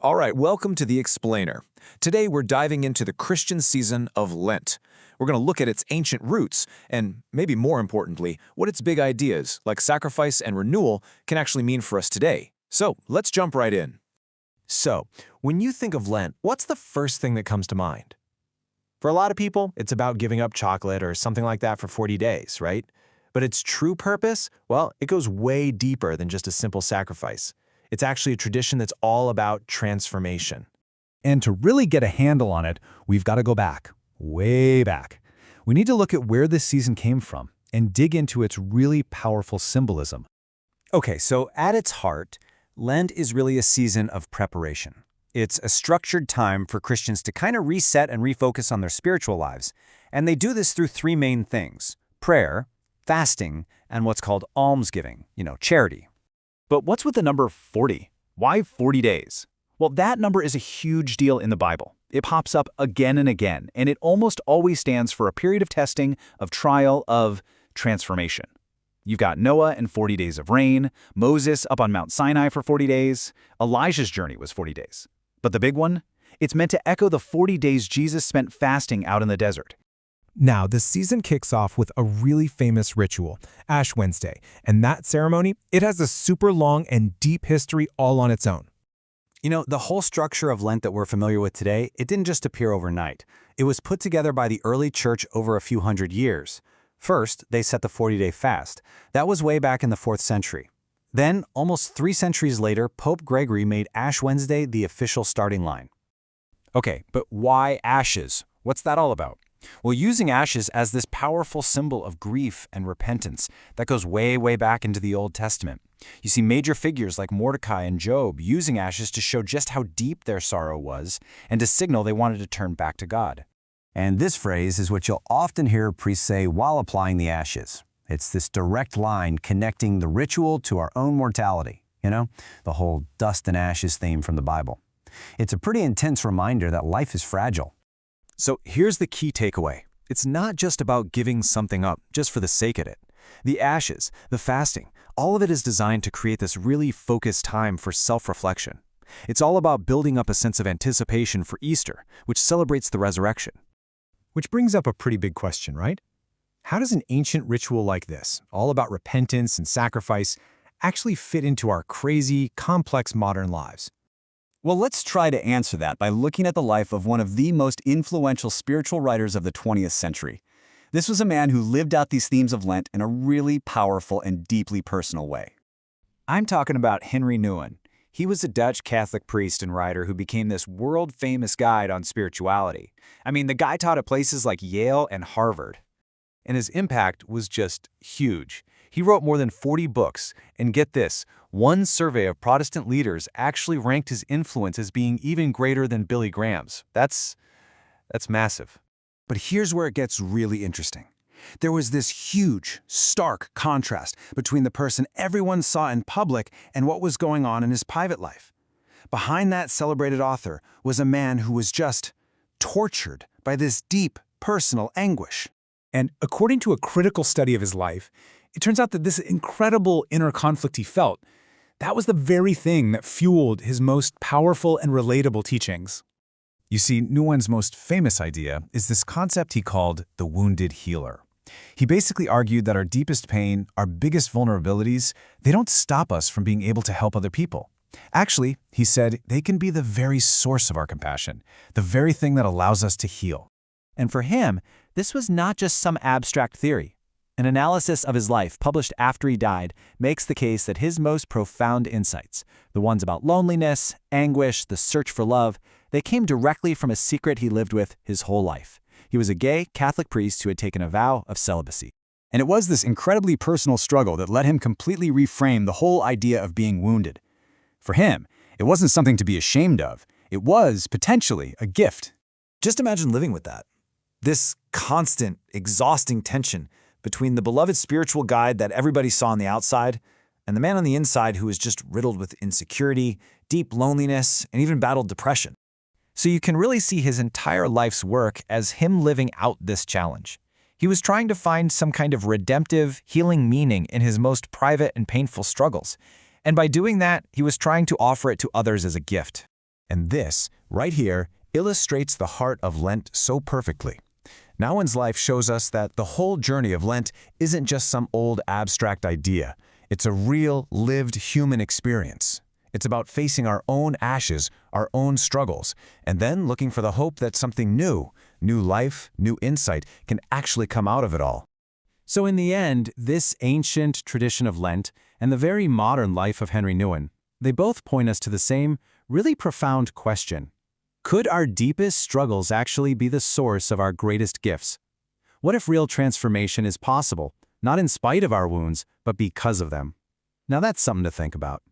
All right, welcome to The Explainer. Today we're diving into the Christian season of Lent. We're going to look at its ancient roots and, maybe more importantly, what its big ideas, like sacrifice and renewal, can actually mean for us today. So, let's jump right in. So, when you think of Lent, what's the first thing that comes to mind? For a lot of people, it's about giving up chocolate or something like that for 40 days, right? But its true purpose, well, it goes way deeper than just a simple sacrifice. It's actually a tradition that's all about transformation. And to really get a handle on it, we've got to go back, way back. We need to look at where this season came from and dig into its really powerful symbolism. Okay, so at its heart, Lent is really a season of preparation. It's a structured time for Christians to kind of reset and refocus on their spiritual lives. And they do this through three main things: prayer, fasting, and what's called almsgiving, charity. But what's with the number 40? Why 40 days? Well, that number is a huge deal in the Bible. It pops up again and again, and it almost always stands for a period of testing, of trial, of transformation. You've got Noah and 40 days of rain, Moses up on Mount Sinai for 40 days, Elijah's journey was 40 days. But the big one? It's meant to echo the 40 days Jesus spent fasting out in the desert. Now, the season kicks off with a really famous ritual, Ash Wednesday, and that ceremony, it has a super long and deep history all on its own. The whole structure of Lent that we're familiar with today, it didn't just appear overnight. It was put together by the early church over a few hundred years. First, they set the 40-day fast. That was way back in the 4th century. Then, almost 3 centuries later, Pope Gregory made Ash Wednesday the official starting line. Okay, but why ashes? What's that all about? Well, using ashes as this powerful symbol of grief and repentance, that goes way, way back into the Old Testament. You see major figures like Mordecai and Job using ashes to show just how deep their sorrow was and to signal they wanted to turn back to God. And this phrase is what you'll often hear priests say while applying the ashes. It's this direct line connecting the ritual to our own mortality, the whole dust and ashes theme from the Bible. It's a pretty intense reminder that life is fragile. So here's the key takeaway. It's not just about giving something up just for the sake of it. The ashes, the fasting, all of it is designed to create this really focused time for self-reflection. It's all about building up a sense of anticipation for Easter, which celebrates the resurrection. Which brings up a pretty big question, right? How does an ancient ritual like this, all about repentance and sacrifice, actually fit into our crazy, complex modern lives? Well, let's try to answer that by looking at the life of one of the most influential spiritual writers of the 20th century. This was a man who lived out these themes of Lent in a really powerful and deeply personal way. I'm talking about Henry Nouwen. He was a Dutch Catholic priest and writer who became this world-famous guide on spirituality. The guy taught at places like Yale and Harvard. And his impact was just huge. He wrote more than 40 books, and get this, one survey of Protestant leaders actually ranked his influence as being even greater than Billy Graham's. That's massive. But here's where it gets really interesting. There was this huge, stark contrast between the person everyone saw in public and what was going on in his private life. Behind that celebrated author was a man who was just tortured by this deep, personal anguish. And according to a critical study of his life, it turns out that this incredible inner conflict he felt, that was the very thing that fueled his most powerful and relatable teachings. You see, Nouwen's most famous idea is this concept he called the wounded healer. He basically argued that our deepest pain, our biggest vulnerabilities, they don't stop us from being able to help other people. Actually, he said, they can be the very source of our compassion, the very thing that allows us to heal. And for him, this was not just some abstract theory. An analysis of his life published after he died makes the case that his most profound insights, the ones about loneliness, anguish, the search for love, they came directly from a secret he lived with his whole life. He was a gay Catholic priest who had taken a vow of celibacy. And it was this incredibly personal struggle that let him completely reframe the whole idea of being wounded. For him, it wasn't something to be ashamed of. It was, potentially, a gift. Just imagine living with that. This constant, exhausting tension between the beloved spiritual guide that everybody saw on the outside and the man on the inside who was just riddled with insecurity, deep loneliness, and even battled depression. So you can really see his entire life's work as him living out this challenge. He was trying to find some kind of redemptive, healing meaning in his most private and painful struggles. And by doing that, he was trying to offer it to others as a gift. And this, right here, illustrates the heart of Lent so perfectly. Nouwen's life shows us that the whole journey of Lent isn't just some old abstract idea. It's a real, lived human experience. It's about facing our own ashes, our own struggles, and then looking for the hope that something new life, new insight, can actually come out of it all. So in the end, this ancient tradition of Lent and the very modern life of Henry Nouwen, they both point us to the same, really profound question. Could our deepest struggles actually be the source of our greatest gifts? What if real transformation is possible, not in spite of our wounds, but because of them? Now that's something to think about.